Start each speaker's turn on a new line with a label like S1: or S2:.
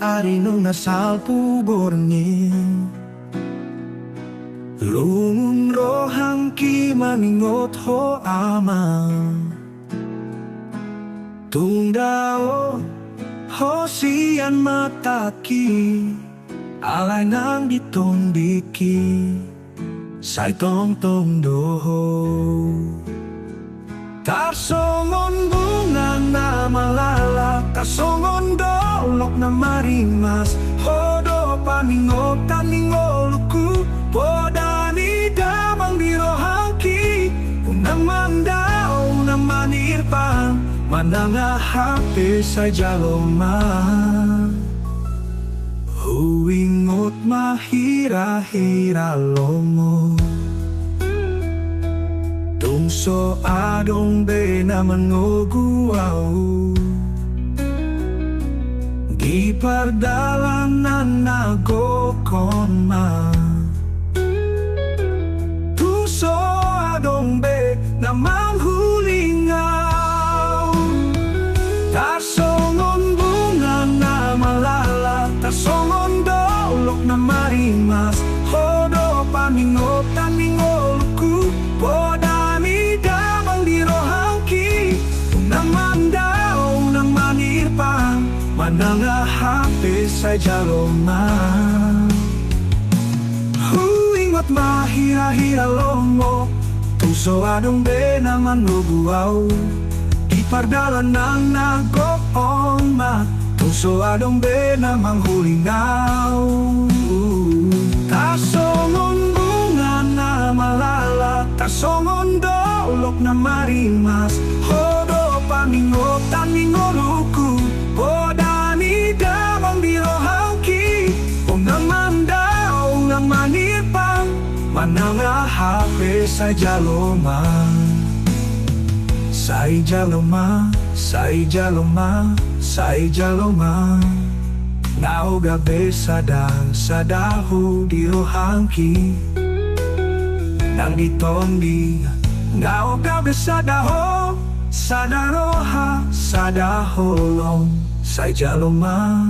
S1: ari nung nasal puborni lungun rohang ki maningot ho ama tungdao ho siyan mataki alay nang ditondiki say tong tong doho tarsongon bunga na malala tarsongon dolok na marimas hodo paningot taningoluku podani damang dirohangki unang mandao na manirpan mananga hati sa jaloma huingot mahira-hira lomo tungso adong be na manguguaw di pardalanan nagokon ma tungso adong be na manghulingaw tarsongon bunga na malala tarsongon dolok na marimas hodo paningot taningolku podani damang dirohangki unang mandao nang manirpan mananga hati sa jaloma huingot mahira-hira lomo tungso adong be na manuguaw di pardalan ng nagoong ma tungso adong be na manghulingaw tarsongon bunga na malala tarsongon dolok na marimas hodo paningot taningoluku podani damang dirohangki unang mandao nga manirpang mananga hape sa jaloma say jaloma say jaloma say jaloma ngao gabe sa daho dirohangki nang ditondi ngao gabe sa daho sa daroha sa daholong say jaloma